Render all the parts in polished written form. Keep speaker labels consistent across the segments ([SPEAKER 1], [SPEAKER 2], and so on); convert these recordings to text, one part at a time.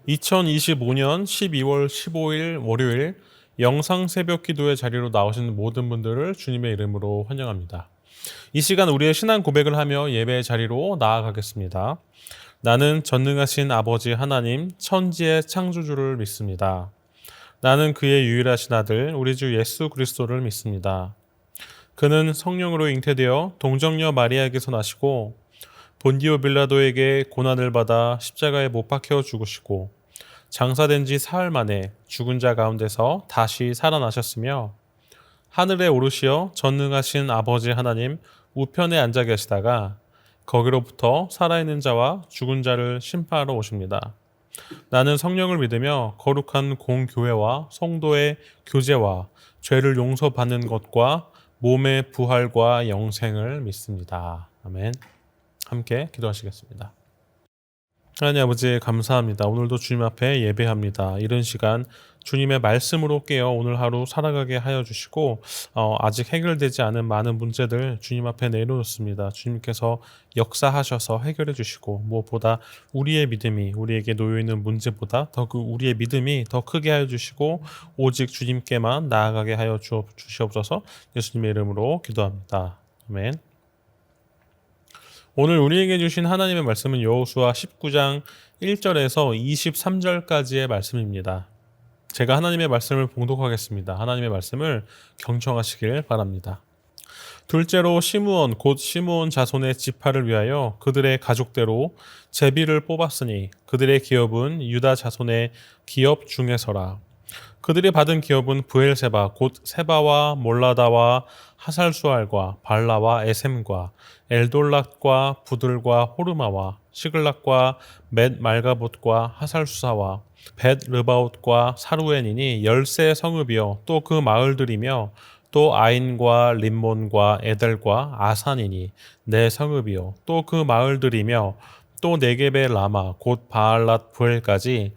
[SPEAKER 1] 2025년 12월 15일 월요일 영상 새벽 기도의 자리로 나오신 모든 분들을 주님의 이름으로 환영합니다. 이 시간 우리의 신앙 고백을 하며 예배의 자리로 나아가겠습니다. 나는 전능하신 아버지 하나님 천지의 창조주를 믿습니다. 나는 그의 유일하신 아들 우리 주 예수 그리스도를 믿습니다. 그는 성령으로 잉태되어 동정녀 마리아에게서 나시고 본디오 빌라도에게 고난을 받아 십자가에 못 박혀 죽으시고 장사된 지 사흘 만에 죽은 자 가운데서 다시 살아나셨으며 하늘에 오르시어 전능하신 아버지 하나님 우편에 앉아 계시다가 거기로부터 살아있는 자와 죽은 자를 심판하러 오십니다. 나는 성령을 믿으며 거룩한 공교회와 성도의 교제와 죄를 용서받는 것과 몸의 부활과 영생을 믿습니다. 아멘. 함께 기도하시겠습니다. 하나님 아버지 감사합니다. 오늘도 주님 앞에 예배합니다. 이른 시간 주님의 말씀으로 깨어 오늘 하루 살아가게 하여 주시고 아직 해결되지 않은 많은 문제들 주님 앞에 내려놓습니다. 주님께서 역사하셔서 해결해 주시고 무엇보다 우리의 믿음이 우리에게 놓여있는 문제보다 더 우리의 믿음이 더 크게 하여 주시고 오직 주님께만 나아가게 하여 주시옵소서. 예수님의 이름으로 기도합니다. 아멘. 오늘 우리에게 주신 하나님의 말씀은 여호수아 19장 1절에서 23절까지의 말씀입니다. 제가 하나님의 말씀을 봉독하겠습니다. 하나님의 말씀을 경청하시길 바랍니다. 둘째로 시므온 곧 시므온 자손의 지파를 위하여 그들의 가족대로 제비를 뽑았으니 그들의 기업은 유다 자손의 기업 중에서라. 그들이 받은 기업은 브엘세바 곧 세바와 몰라다와 하살수알과 발라와 에셈과 엘돌락과 부들과 호르마와 시글락과 벳 말가봇과 하살수사와 벳 르바옷과 사루엔이니 10세 성읍이요 또 그 마을들이며 또 아인과 림몬과 에델과 아산이니 4성읍이요 또 그 마을들이며 또 네겝의 라마 곧 바알랏 부엘까지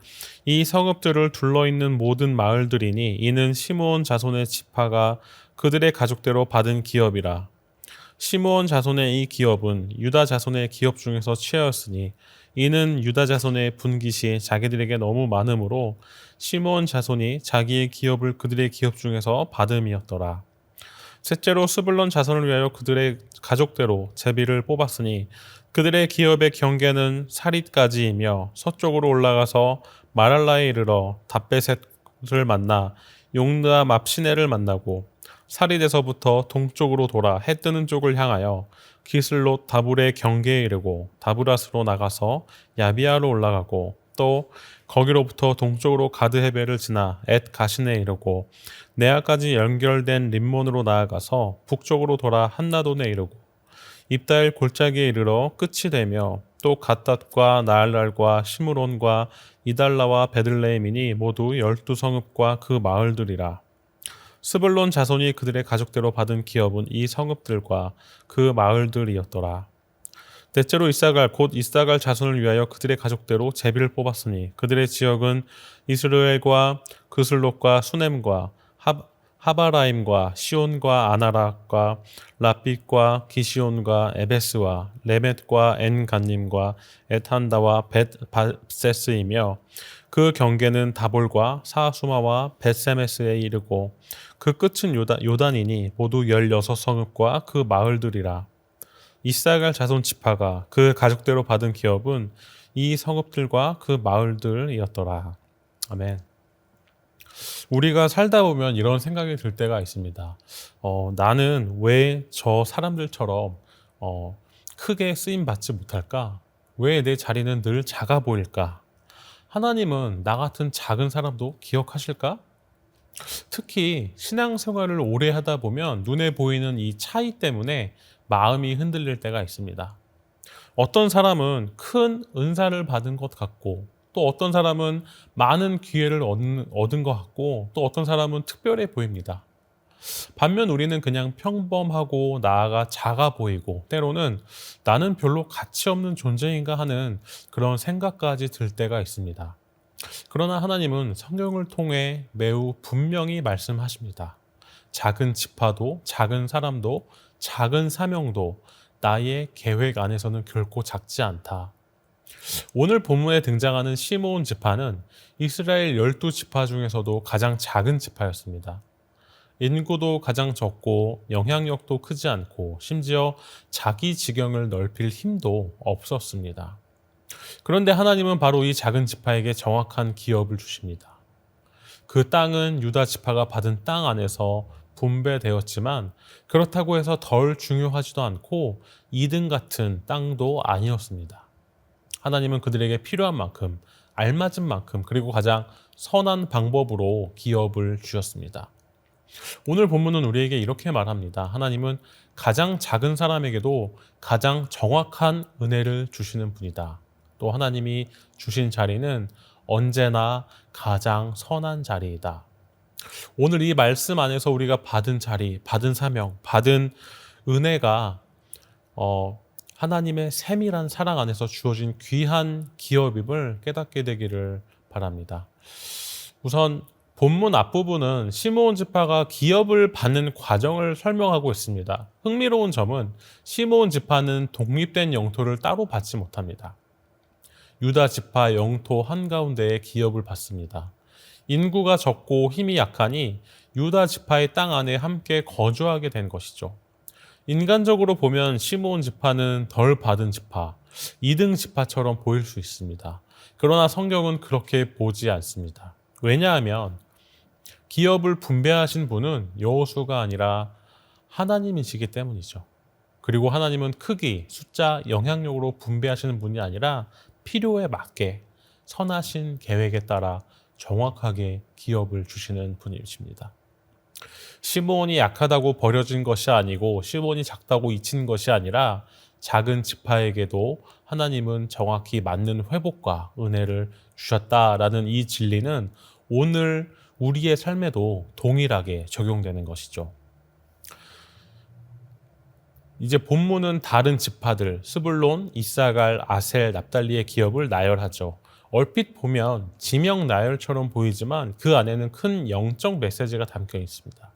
[SPEAKER 1] 이 성읍들을 둘러있는 모든 마을들이니 이는 시므온 자손의 지파가 그들의 가족대로 받은 기업이라. 시므온 자손의 이 기업은 유다 자손의 기업 중에서 취하였으니 이는 유다 자손의 분깃이 자기들에게 너무 많으므로 시므온 자손이 자기의 기업을 그들의 기업 중에서 받음이었더라. 셋째로 스불론 자손을 위하여 그들의 가족대로 제비를 뽑았으니 그들의 기업의 경계는 사릿까지이며 서쪽으로 올라가서 마랄라에 이르러 답베셋을 만나 용르아 맙시네를 만나고 사릿에서부터 동쪽으로 돌아 해 뜨는 쪽을 향하여 기슬롯 다불의 경계에 이르고 다브라스로 나가서 야비아로 올라가고 또 거기로부터 동쪽으로 가드 헤벨을 지나 엣 가신에 이르고 네아까지 연결된 림몬으로 나아가서 북쪽으로 돌아 한나돈에 이르고 입다엘 골짜기에 이르러 끝이 되며 또 갓닷과 나알랄과 시므론과 이달라와 베들레헴이니 모두 12성읍과 그 마을들이라. 스불론 자손이 그들의 가족대로 받은 기업은 이 성읍들과 그 마을들이었더라. 넷째로 이사갈 곧 이사갈 자손을 위하여 그들의 가족대로 제비를 뽑았으니 그들의 지역은 이스라엘과 그슬롯과 수넴과 하바라임과 시온과 아나락과 라빛과 기시온과 에베스와 레멧과 엔간님과 에탄다와 벳세스이며 그 경계는 다볼과 사수마와 벳세메스에 이르고 그 끝은 요단이니 모두 16성읍과 그 마을들이라. 이사갈 자손 지파가 그 가족대로 받은 기업은 이 성읍들과 그 마을들이었더라. 아멘. 우리가 살다 보면 이런 생각이 들 때가 있습니다. 나는 왜 저 사람들처럼 크게 쓰임 받지 못할까? 왜 내 자리는 늘 작아 보일까? 하나님은 나 같은 작은 사람도 기억하실까? 특히 신앙생활을 오래 하다 보면 눈에 보이는 이 차이 때문에 마음이 흔들릴 때가 있습니다. 어떤 사람은 큰 은사를 받은 것 같고 또 어떤 사람은 많은 기회를 얻은 것 같고 또 어떤 사람은 특별해 보입니다. 반면 우리는 그냥 평범하고 나아가 작아 보이고 때로는 나는 별로 가치 없는 존재인가 하는 그런 생각까지 들 때가 있습니다. 그러나 하나님은 성경을 통해 매우 분명히 말씀하십니다. 작은 지파도 작은 사람도 작은 사명도 나의 계획 안에서는 결코 작지 않다. 오늘 본문에 등장하는 시므온 지파는 이스라엘 12지파 중에서도 가장 작은 지파였습니다. 인구도 가장 적고 영향력도 크지 않고 심지어 자기 지경을 넓힐 힘도 없었습니다. 그런데 하나님은 바로 이 작은 지파에게 정확한 기업을 주십니다. 그 땅은 유다 지파가 받은 땅 안에서 분배되었지만 그렇다고 해서 덜 중요하지도 않고 2등 같은 땅도 아니었습니다. 하나님은 그들에게 필요한 만큼, 알맞은 만큼, 그리고 가장 선한 방법으로 기업을 주셨습니다. 오늘 본문은 우리에게 이렇게 말합니다. 하나님은 가장 작은 사람에게도 가장 정확한 은혜를 주시는 분이다. 또 하나님이 주신 자리는 언제나 가장 선한 자리이다. 오늘 이 말씀 안에서 우리가 받은 자리, 받은 사명, 받은 은혜가 하나님의 세밀한 사랑 안에서 주어진 귀한 기업임을 깨닫게 되기를 바랍니다. 우선 본문 앞부분은 시므온 지파가 기업을 받는 과정을 설명하고 있습니다. 흥미로운 점은 시므온 지파는 독립된 영토를 따로 받지 못합니다. 유다 지파 영토 한가운데에 기업을 받습니다. 인구가 적고 힘이 약하니 유다 지파의 땅 안에 함께 거주하게 된 것이죠. 인간적으로 보면 시므온 지파는 덜 받은 지파, 2등 지파처럼 보일 수 있습니다. 그러나 성경은 그렇게 보지 않습니다. 왜냐하면 기업을 분배하신 분은 여호수아가 아니라 하나님이시기 때문이죠. 그리고 하나님은 크기, 숫자, 영향력으로 분배하시는 분이 아니라 필요에 맞게 선하신 계획에 따라 정확하게 기업을 주시는 분이십니다. 시므온이 약하다고 버려진 것이 아니고 시므온이 작다고 잊힌 것이 아니라 작은 지파에게도 하나님은 정확히 맞는 회복과 은혜를 주셨다라는 이 진리는 오늘 우리의 삶에도 동일하게 적용되는 것이죠. 이제 본문은 다른 지파들 스불론, 이사갈, 아셀, 납달리의 기업을 나열하죠. 얼핏 보면 지명 나열처럼 보이지만 그 안에는 큰 영적 메시지가 담겨 있습니다.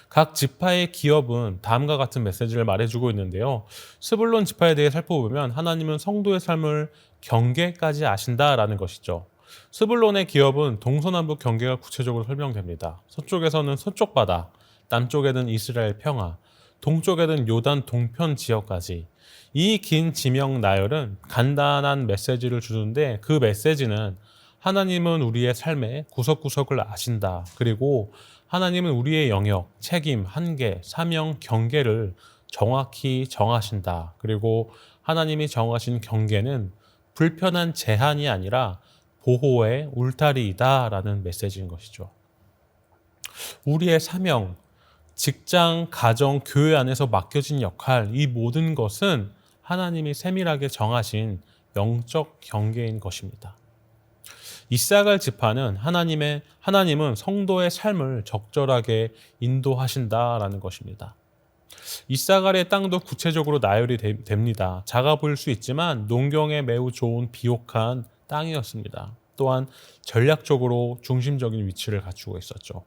[SPEAKER 1] 각 지파의 기업은 다음과 같은 메시지를 말해주고 있는데요. 스불론 지파에 대해 살펴보면 하나님은 성도의 삶을 경계까지 아신다라는 것이죠. 스불론의 기업은 동서남북 경계가 구체적으로 설명됩니다. 서쪽에서는 서쪽 바다, 남쪽에는 이스라엘 평화, 동쪽에는 요단 동편 지역까지. 이 긴 지명 나열은 간단한 메시지를 주는데 그 메시지는 하나님은 우리의 삶의 구석구석을 아신다. 그리고 하나님은 우리의 영역, 책임, 한계, 사명, 경계를 정확히 정하신다. 그리고 하나님이 정하신 경계는 불편한 제한이 아니라 보호의 울타리이다라는 메시지인 것이죠. 우리의 사명, 직장, 가정, 교회 안에서 맡겨진 역할, 이 모든 것은 하나님이 세밀하게 정하신 영적 경계인 것입니다. 이사갈 지파는 하나님은 성도의 삶을 적절하게 인도하신다라는 것입니다. 이사갈의 땅도 구체적으로 나열이 됩니다. 작아 보일 수 있지만 농경에 매우 좋은 비옥한 땅이었습니다. 또한 전략적으로 중심적인 위치를 갖추고 있었죠.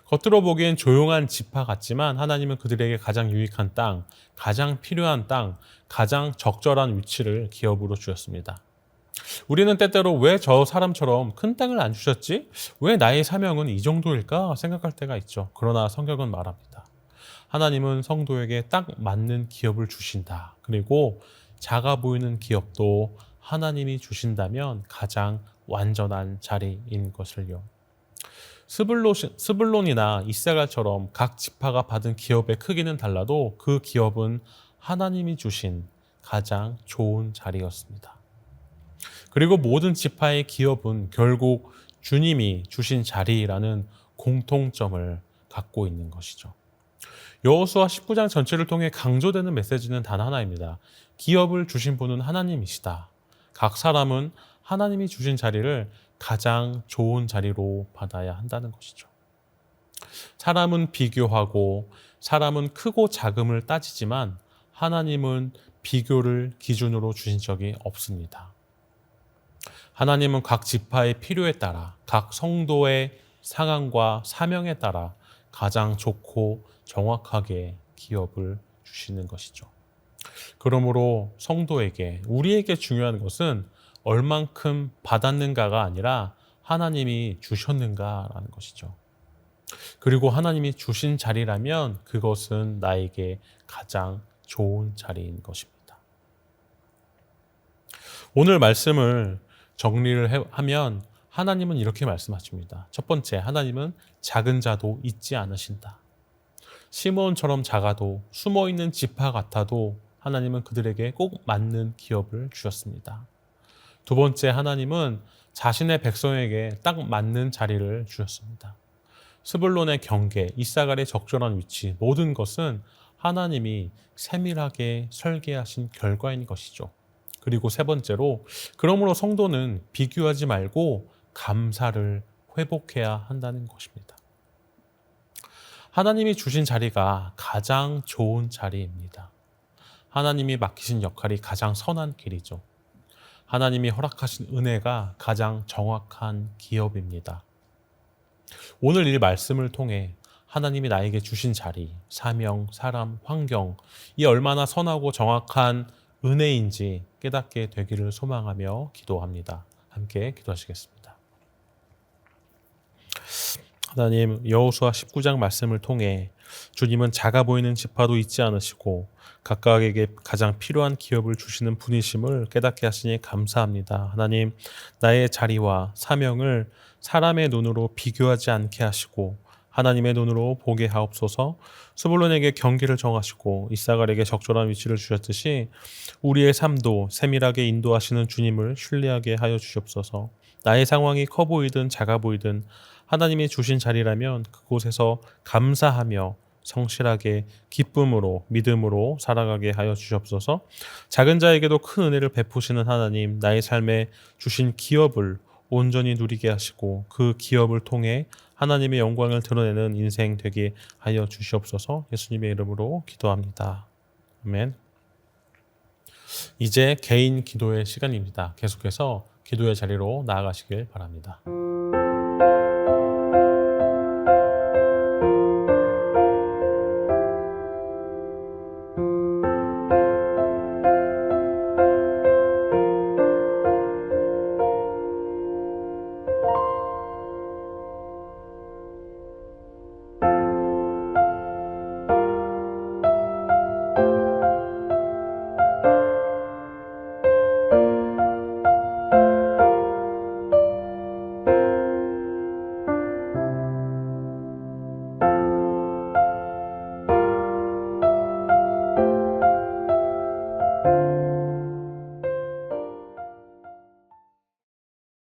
[SPEAKER 1] 겉으로 보기엔 조용한 지파 같지만 하나님은 그들에게 가장 유익한 땅, 가장 필요한 땅, 가장 적절한 위치를 기업으로 주셨습니다. 우리는 때때로 왜 저 사람처럼 큰 땅을 안 주셨지? 왜 나의 사명은 이 정도일까? 생각할 때가 있죠. 그러나 성경은 말합니다. 하나님은 성도에게 딱 맞는 기업을 주신다. 그리고 작아 보이는 기업도 하나님이 주신다면 가장 완전한 자리인 것을요. 스불론이나 이사갈처럼 각 지파가 받은 기업의 크기는 달라도 그 기업은 하나님이 주신 가장 좋은 자리였습니다. 그리고 모든 지파의 기업은 결국 주님이 주신 자리라는 공통점을 갖고 있는 것이죠. 여호수아 19장 전체를 통해 강조되는 메시지는 단 하나입니다. 기업을 주신 분은 하나님이시다. 각 사람은 하나님이 주신 자리를 가장 좋은 자리로 받아야 한다는 것이죠. 사람은 비교하고 사람은 크고 작음을 따지지만 하나님은 비교를 기준으로 주신 적이 없습니다. 하나님은 각 지파의 필요에 따라 각 성도의 상황과 사명에 따라 가장 좋고 정확하게 기업을 주시는 것이죠. 그러므로 성도에게 우리에게 중요한 것은 얼만큼 받았는가가 아니라 하나님이 주셨는가라는 것이죠. 그리고 하나님이 주신 자리라면 그것은 나에게 가장 좋은 자리인 것입니다. 오늘 말씀을 정리를 하면 하나님은 이렇게 말씀하십니다. 첫 번째, 하나님은 작은 자도 잊지 않으신다. 시므온처럼 작아도 숨어있는 지파 같아도 하나님은 그들에게 꼭 맞는 기업을 주셨습니다. 두 번째, 하나님은 자신의 백성에게 딱 맞는 자리를 주셨습니다. 스불론의 경계, 이사갈의 적절한 위치, 모든 것은 하나님이 세밀하게 설계하신 결과인 것이죠. 그리고 세 번째로, 그러므로 성도는 비교하지 말고 감사를 회복해야 한다는 것입니다. 하나님이 주신 자리가 가장 좋은 자리입니다. 하나님이 맡기신 역할이 가장 선한 길이죠. 하나님이 허락하신 은혜가 가장 정확한 기업입니다. 오늘 이 말씀을 통해 하나님이 나에게 주신 자리, 사명, 사람, 환경, 이 얼마나 선하고 정확한 은혜인지 깨닫게 되기를 소망하며 기도합니다. 함께 기도하시겠습니다. 하나님, 여호수아 19장 말씀을 통해 주님은 작아 보이는 지파도 잊지 않으시고 각각에게 가장 필요한 기업을 주시는 분이심을 깨닫게 하시니 감사합니다. 하나님, 나의 자리와 사명을 사람의 눈으로 비교하지 않게 하시고 하나님의 눈으로 보게 하옵소서. 스불론에게 경계를 정하시고 이사갈에게 적절한 위치를 주셨듯이 우리의 삶도 세밀하게 인도하시는 주님을 신뢰하게 하여 주시옵소서. 나의 상황이 커 보이든 작아 보이든 하나님이 주신 자리라면 그곳에서 감사하며 성실하게 기쁨으로 믿음으로 살아가게 하여 주시옵소서. 작은 자에게도 큰 은혜를 베푸시는 하나님, 나의 삶에 주신 기업을 온전히 누리게 하시고 그 기업을 통해 하나님의 영광을 드러내는 인생 되게 하여 주시옵소서. 예수님의 이름으로 기도합니다. 아멘. 이제 개인 기도의 시간입니다. 계속해서 기도의 자리로 나아가시길 바랍니다.